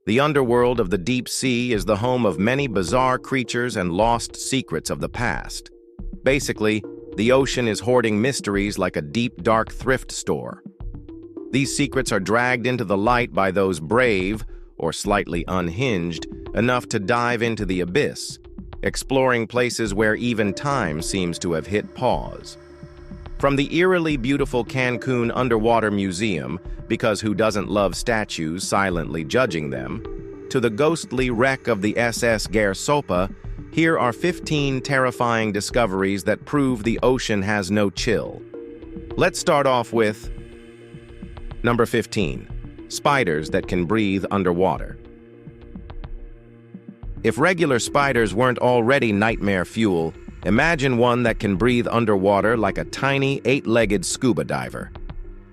The underworld of the deep sea is the home of many bizarre creatures and lost secrets of the past. Basically, the ocean is hoarding mysteries like a deep, dark thrift store. These secrets are dragged into the light by those brave, or slightly unhinged, enough to dive into the abyss, exploring places where even time seems to have hit pause. From the eerily beautiful Cancun Underwater Museum, because who doesn't love statues silently judging them, to the ghostly wreck of the SS Gersopa, here are 15 terrifying discoveries that prove the ocean has no chill. Let's start off with Number 15. Spiders that can breathe underwater. If regular spiders weren't already nightmare fuel, imagine one that can breathe underwater like a tiny, 8-legged scuba diver.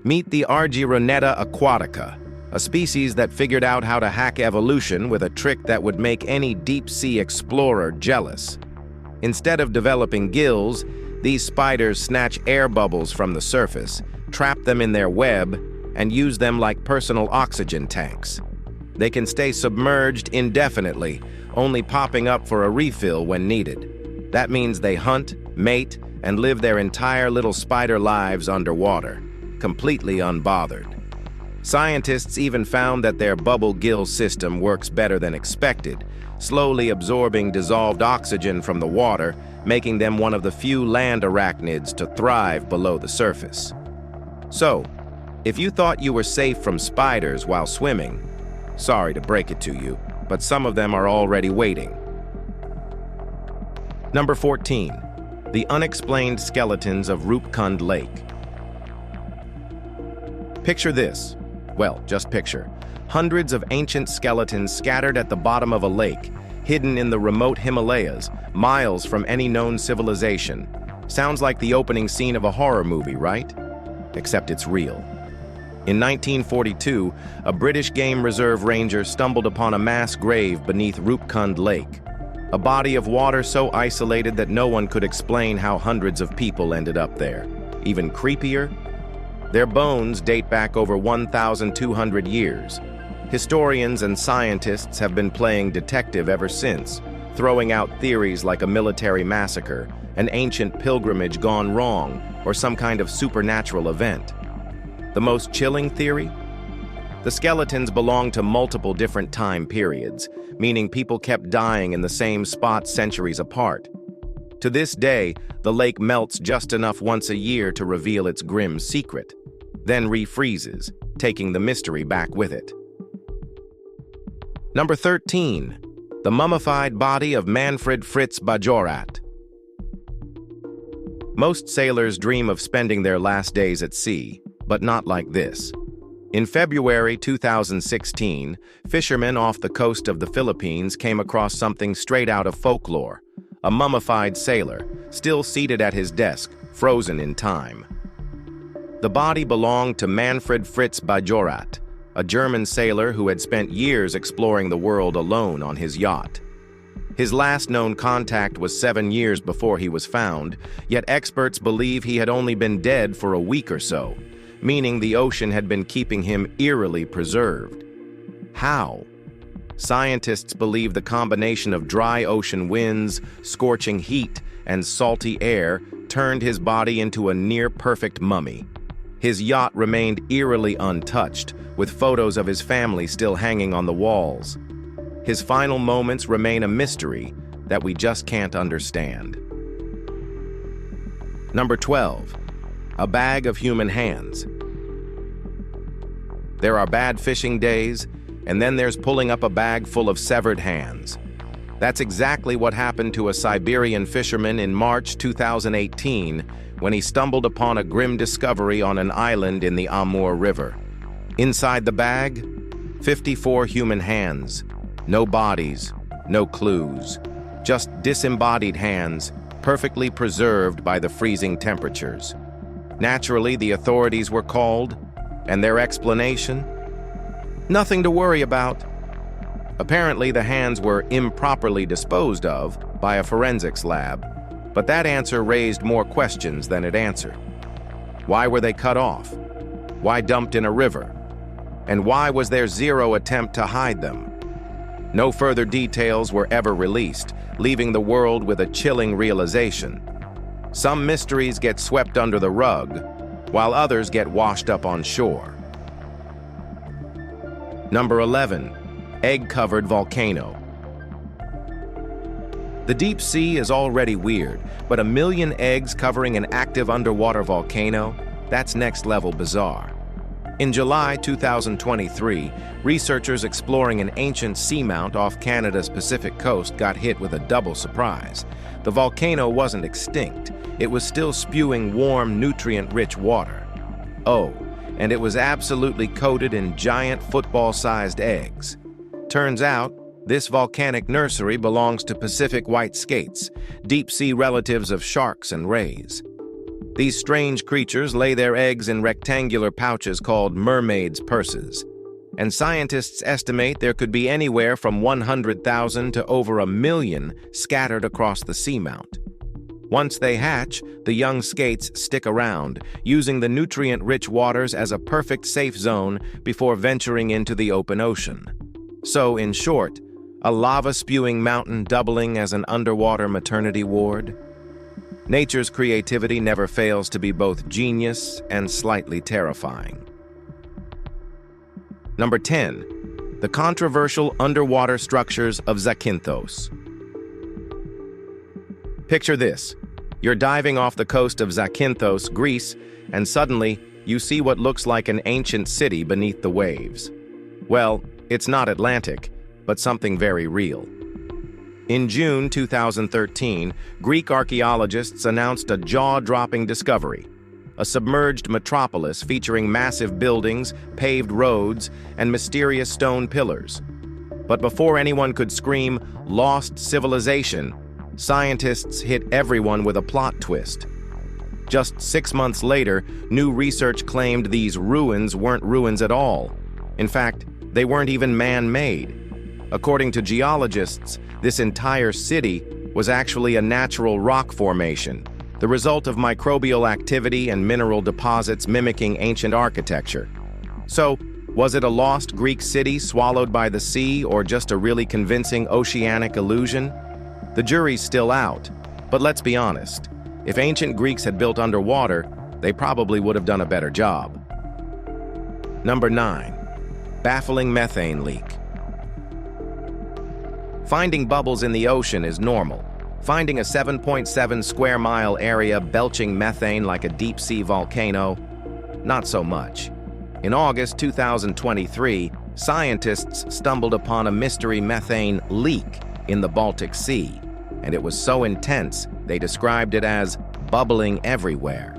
Meet the Argyroneta aquatica, a species that figured out how to hack evolution with a trick that would make any deep-sea explorer jealous. Instead of developing gills, these spiders snatch air bubbles from the surface, trap them in their web, and use them like personal oxygen tanks. They can stay submerged indefinitely, only popping up for a refill when needed. That means they hunt, mate, and live their entire little spider lives underwater, completely unbothered. Scientists even found that their bubble gill system works better than expected, slowly absorbing dissolved oxygen from the water, making them one of the few land arachnids to thrive below the surface. So, if you thought you were safe from spiders while swimming, sorry to break it to you, but some of them are already waiting. Number 14. The unexplained skeletons of Rupkund Lake. Picture this. Well, just picture. Hundreds of ancient skeletons scattered at the bottom of a lake, hidden in the remote Himalayas, miles from any known civilization. Sounds like the opening scene of a horror movie, right? Except it's real. In 1942, a British game reserve ranger stumbled upon a mass grave beneath Rupkund Lake, a body of water so isolated that no one could explain how hundreds of people ended up there. Even creepier, their bones date back over 1,200 years. Historians and scientists have been playing detective ever since, throwing out theories like a military massacre, an ancient pilgrimage gone wrong, or some kind of supernatural event. The most chilling theory? The skeletons belong to multiple different time periods, meaning people kept dying in the same spot centuries apart. To this day, the lake melts just enough once a year to reveal its grim secret, then refreezes, taking the mystery back with it. Number 13. The mummified body of Manfred Fritz Bajorat. Most sailors dream of spending their last days at sea, but not like this. In February 2016, fishermen off the coast of the Philippines came across something straight out of folklore, a mummified sailor, still seated at his desk, frozen in time. The body belonged to Manfred Fritz Bajorat, a German sailor who had spent years exploring the world alone on his yacht. His last known contact was 7 years before he was found, yet experts believe he had only been dead for a week or so, meaning the ocean had been keeping him eerily preserved. How? Scientists believe the combination of dry ocean winds, scorching heat, and salty air turned his body into a near-perfect mummy. His yacht remained eerily untouched, with photos of his family still hanging on the walls. His final moments remain a mystery that we just can't understand. Number 12. A bag of human hands. There are bad fishing days, and then there's pulling up a bag full of severed hands. That's exactly what happened to a Siberian fisherman in March 2018 when he stumbled upon a grim discovery on an island in the Amur River. Inside the bag, 54 human hands. No bodies, no clues. Just disembodied hands, perfectly preserved by the freezing temperatures. Naturally, the authorities were called, and their explanation? Nothing to worry about. Apparently, the hands were improperly disposed of by a forensics lab, but that answer raised more questions than it answered. Why were they cut off? Why dumped in a river? And why was there zero attempt to hide them? No further details were ever released, leaving the world with a chilling realization. Some mysteries get swept under the rug, while others get washed up on shore. Number 11. Egg-covered volcano. The deep sea is already weird, but 1 million eggs covering an active underwater volcano? That's next-level bizarre. In July 2023, researchers exploring an ancient seamount off Canada's Pacific coast got hit with a double surprise. The volcano wasn't extinct. It was still spewing warm, nutrient-rich water. Oh, and it was absolutely coated in giant football-sized eggs. Turns out, this volcanic nursery belongs to Pacific white skates, deep-sea relatives of sharks and rays. These strange creatures lay their eggs in rectangular pouches called mermaids' purses, and scientists estimate there could be anywhere from 100,000 to over 1 million scattered across the seamount. Once they hatch, the young skates stick around, using the nutrient-rich waters as a perfect safe zone before venturing into the open ocean. So, in short, a lava-spewing mountain doubling as an underwater maternity ward? Nature's creativity never fails to be both genius and slightly terrifying. Number 10. The controversial underwater structures of Zakynthos. Picture this. You're diving off the coast of Zakynthos, Greece, and suddenly you see what looks like an ancient city beneath the waves. Well, it's not Atlantic, but something very real. In June 2013, Greek archaeologists announced a jaw-dropping discovery: a submerged metropolis featuring massive buildings, paved roads, and mysterious stone pillars. But before anyone could scream, "Lost civilization," scientists hit everyone with a plot twist. Just 6 months later, new research claimed these ruins weren't ruins at all. In fact, they weren't even man-made. According to geologists, this entire city was actually a natural rock formation, the result of microbial activity and mineral deposits mimicking ancient architecture. So, was it a lost Greek city swallowed by the sea, or just a really convincing oceanic illusion? The jury's still out, but let's be honest. If ancient Greeks had built underwater, they probably would have done a better job. Number 9. Baffling methane leak. Finding bubbles in the ocean is normal. Finding a 7.7 square mile area belching methane like a deep-sea volcano? Not so much. In August 2023, scientists stumbled upon a mystery methane leak in the Baltic Sea, and it was so intense they described it as bubbling everywhere.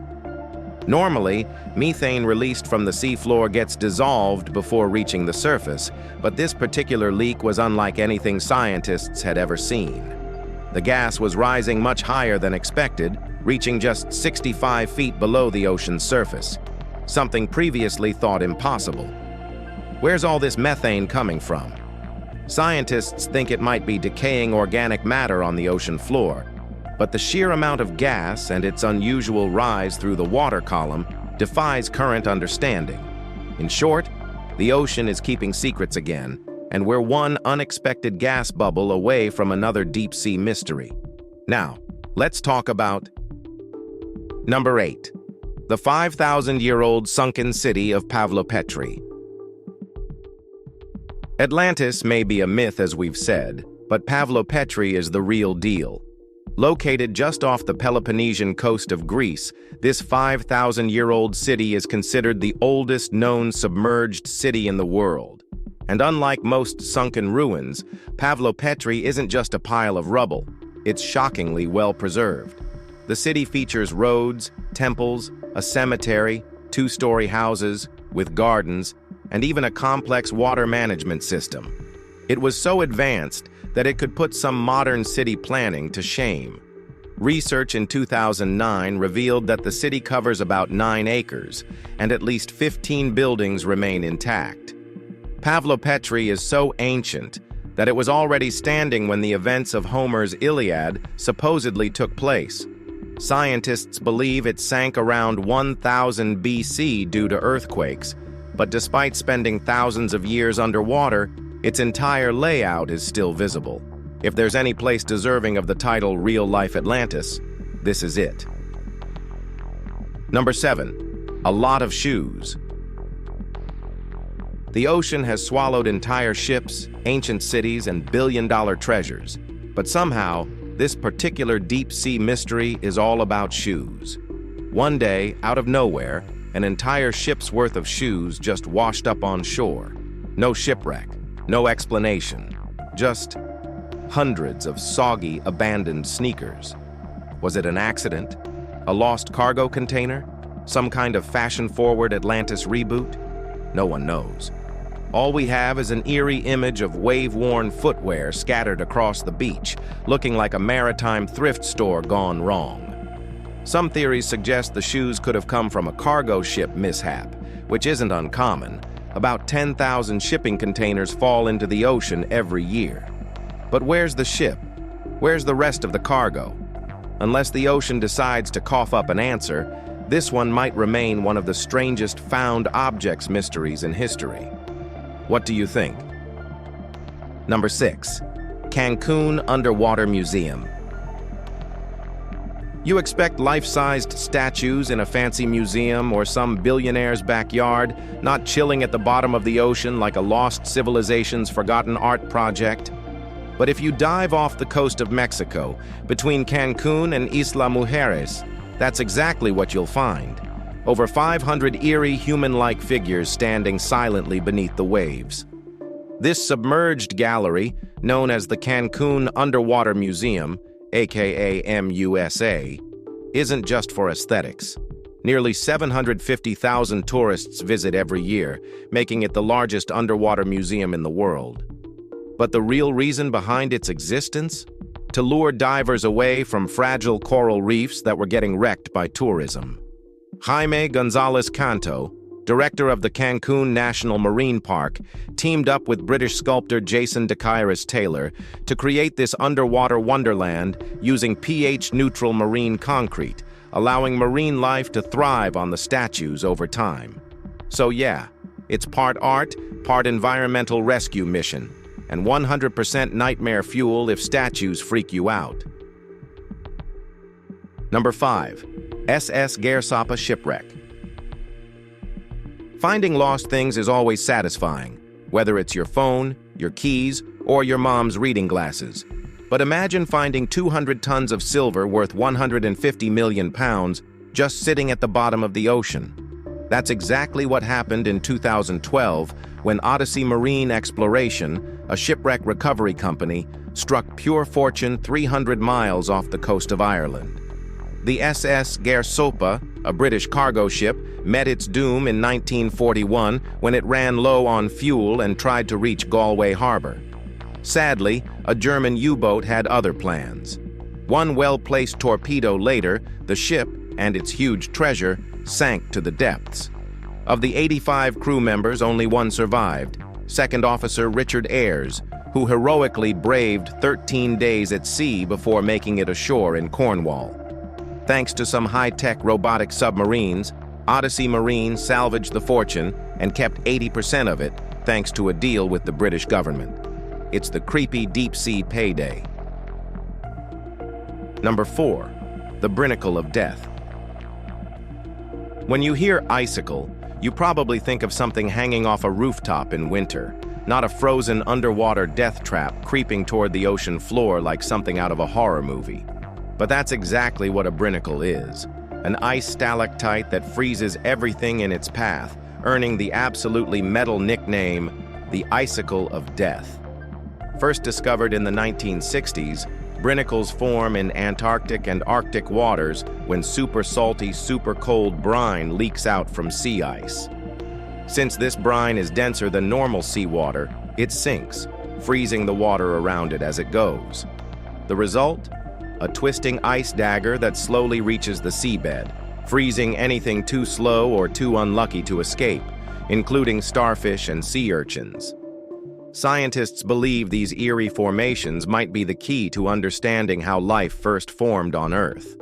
Normally, methane released from the seafloor gets dissolved before reaching the surface, but this particular leak was unlike anything scientists had ever seen. The gas was rising much higher than expected, reaching just 65 feet below the ocean's surface, something previously thought impossible. Where's all this methane coming from? Scientists think it might be decaying organic matter on the ocean floor, but the sheer amount of gas and its unusual rise through the water column defies current understanding. In short, the ocean is keeping secrets again, and we're one unexpected gas bubble away from another deep-sea mystery. Now, let's talk about Number 8. The 5,000-year-old sunken city of Pavlopetri. Atlantis may be a myth, as we've said, but Pavlopetri is the real deal. Located just off the Peloponnesian coast of Greece, this 5,000-year-old city is considered the oldest known submerged city in the world. And unlike most sunken ruins, Pavlopetri isn't just a pile of rubble. It's shockingly well preserved. The city features roads, temples, a cemetery, 2-story houses with gardens, and even a complex water management system. It was so advanced that it could put some modern city planning to shame. Research in 2009 revealed that the city covers about 9 acres, and at least 15 buildings remain intact. Pavlopetri is so ancient that it was already standing when the events of Homer's Iliad supposedly took place. Scientists believe it sank around 1000 BC due to earthquakes, but despite spending thousands of years underwater, Its entire layout is still visible. If there's any place deserving of the title Real Life Atlantis, this is it. Number 7. A lot of shoes. The ocean has swallowed entire ships, ancient cities, and billion-dollar treasures. But somehow, this particular deep-sea mystery is all about shoes. One day, out of nowhere, an entire ship's worth of shoes just washed up on shore. No shipwreck, no explanation, just hundreds of soggy, abandoned sneakers. Was it an accident? A lost cargo container? Some kind of fashion-forward Atlantis reboot? No one knows. All we have is an eerie image of wave-worn footwear scattered across the beach, looking like a maritime thrift store gone wrong. Some theories suggest the shoes could have come from a cargo ship mishap, which isn't uncommon. About 10,000 shipping containers fall into the ocean every year. But where's the ship? Where's the rest of the cargo? Unless the ocean decides to cough up an answer, this one might remain one of the strangest found objects mysteries in history. What do you think? Number 6. Cancun Underwater Museum. You expect life-sized statues in a fancy museum or some billionaire's backyard, not chilling at the bottom of the ocean like a lost civilization's forgotten art project. But if you dive off the coast of Mexico, between Cancun and Isla Mujeres, that's exactly what you'll find. Over 500 eerie human-like figures standing silently beneath the waves. This submerged gallery, known as the Cancun Underwater Museum, aka MUSA, isn't just for aesthetics. Nearly 750,000 tourists visit every year, making it the largest underwater museum in the world. But the real reason behind its existence? To lure divers away from fragile coral reefs that were getting wrecked by tourism. Jaime Gonzalez Canto, director of the Cancun National Marine Park, teamed up with British sculptor Jason DeCairis Taylor to create this underwater wonderland using pH-neutral marine concrete, allowing marine life to thrive on the statues over time. So yeah, it's part art, part environmental rescue mission, and 100% nightmare fuel if statues freak you out. Number 5. SS Gersapa Shipwreck. Finding lost things is always satisfying, whether it's your phone, your keys, or your mom's reading glasses. But imagine finding 200 tons of silver worth 150 million pounds just sitting at the bottom of the ocean. That's exactly what happened in 2012 when Odyssey Marine Exploration, a shipwreck recovery company, struck pure fortune 300 miles off the coast of Ireland. The SS Gersapa, a British cargo ship, met its doom in 1941 when it ran low on fuel and tried to reach Galway Harbor. Sadly, a German U-boat had other plans. One well-placed torpedo later, the ship and its huge treasure sank to the depths. Of the 85 crew members, only one survived, Second Officer Richard Ayres, who heroically braved 13 days at sea before making it ashore in Cornwall. Thanks to some high-tech robotic submarines, Odyssey Marine salvaged the fortune and kept 80% of it thanks to a deal with the British government. It's the creepy deep-sea payday. Number 4. The Binnacle of Death. When you hear icicle, you probably think of something hanging off a rooftop in winter, not a frozen underwater death trap creeping toward the ocean floor like something out of a horror movie. But that's exactly what a binnacle is, an ice stalactite that freezes everything in its path, earning the absolutely metal nickname, the Icicle of Death. First discovered in the 1960s, binnacles form in Antarctic and Arctic waters when super salty, super cold brine leaks out from sea ice. Since this brine is denser than normal seawater, it sinks, freezing the water around it as it goes. The result? A twisting ice dagger that slowly reaches the seabed, freezing anything too slow or too unlucky to escape, including starfish and sea urchins. Scientists believe these eerie formations might be the key to understanding how life first formed on Earth.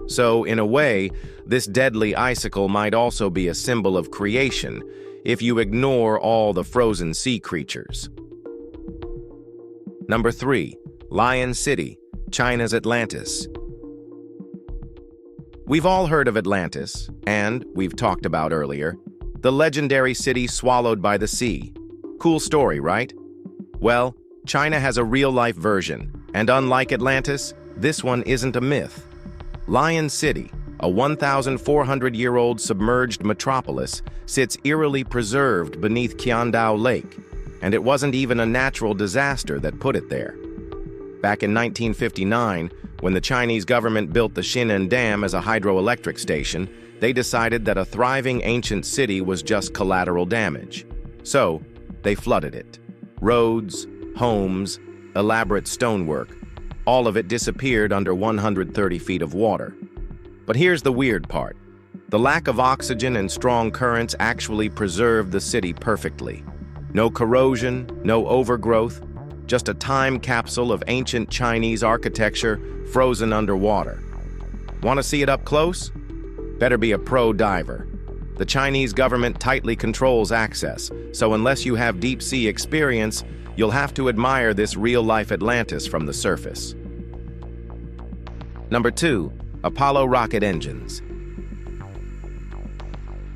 So, in a way, this deadly icicle might also be a symbol of creation, if you ignore all the frozen sea creatures. Number 3. Lion City, China's Atlantis. We've all heard of Atlantis, and, we've talked about earlier, the legendary city swallowed by the sea. Cool story, right? Well, China has a real-life version, and unlike Atlantis, this one isn't a myth. Lion City, a 1,400-year-old submerged metropolis, sits eerily preserved beneath Qiandao Lake, and it wasn't even a natural disaster that put it there. Back in 1959, when the Chinese government built the Xinan Dam as a hydroelectric station, they decided that a thriving ancient city was just collateral damage. So, they flooded it. Roads, homes, elaborate stonework, all of it disappeared under 130 feet of water. But here's the weird part. The lack of oxygen and strong currents actually preserved the city perfectly. No corrosion, no overgrowth, just a time capsule of ancient Chinese architecture frozen underwater. Want to see it up close? Better be a pro diver. The Chinese government tightly controls access, so unless you have deep-sea experience, you'll have to admire this real-life Atlantis from the surface. Number 2. Apollo rocket engines.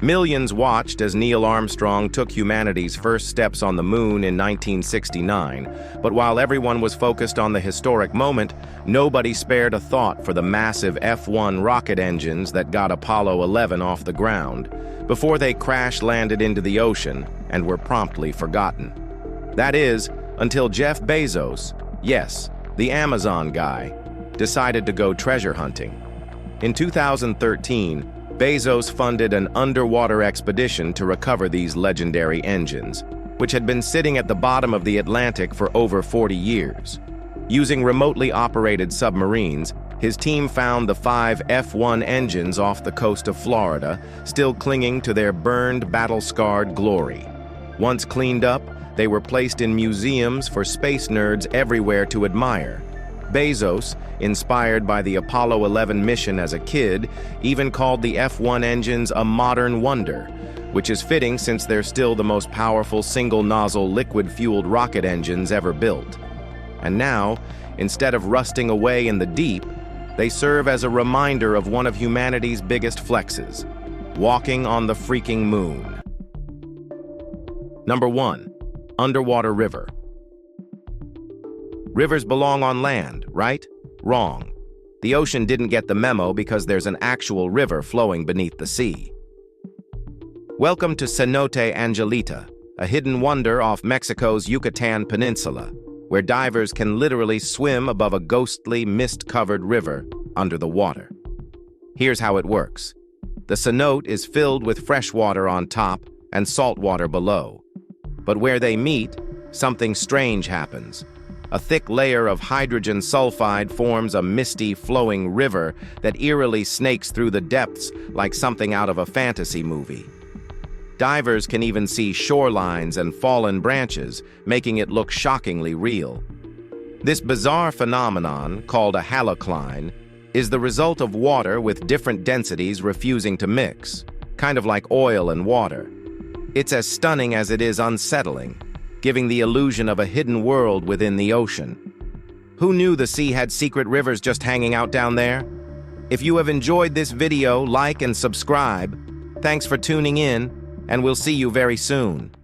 Millions watched as Neil Armstrong took humanity's first steps on the moon in 1969, but while everyone was focused on the historic moment, nobody spared a thought for the massive F-1 rocket engines that got Apollo 11 off the ground, before they crash-landed into the ocean and were promptly forgotten. That is, until Jeff Bezos, yes, the Amazon guy, decided to go treasure hunting. In 2013, Bezos funded an underwater expedition to recover these legendary engines, which had been sitting at the bottom of the Atlantic for over 40 years. Using remotely operated submarines, his team found the 5 F-1 engines off the coast of Florida, still clinging to their burned, battle-scarred glory. Once cleaned up, they were placed in museums for space nerds everywhere to admire. Bezos, inspired by the Apollo 11 mission as a kid, even called the F-1 engines a modern wonder, which is fitting since they're still the most powerful single-nozzle liquid-fueled rocket engines ever built. And now, instead of rusting away in the deep, they serve as a reminder of one of humanity's biggest flexes, walking on the freaking moon. Number 1. Underwater river. Rivers belong on land, right? Wrong. The ocean didn't get the memo because there's an actual river flowing beneath the sea. Welcome to Cenote Angelita, a hidden wonder off Mexico's Yucatan Peninsula, where divers can literally swim above a ghostly, mist-covered river under the water. Here's how it works. The cenote is filled with fresh water on top and salt water below. But where they meet, something strange happens. A thick layer of hydrogen sulfide forms a misty, flowing river that eerily snakes through the depths like something out of a fantasy movie. Divers can even see shorelines and fallen branches, making it look shockingly real. This bizarre phenomenon, called a halocline, is the result of water with different densities refusing to mix, kind of like oil and water. It's as stunning as it is unsettling, giving the illusion of a hidden world within the ocean. Who knew the sea had secret rivers just hanging out down there? If you have enjoyed this video, like and subscribe. Thanks for tuning in, and we'll see you very soon.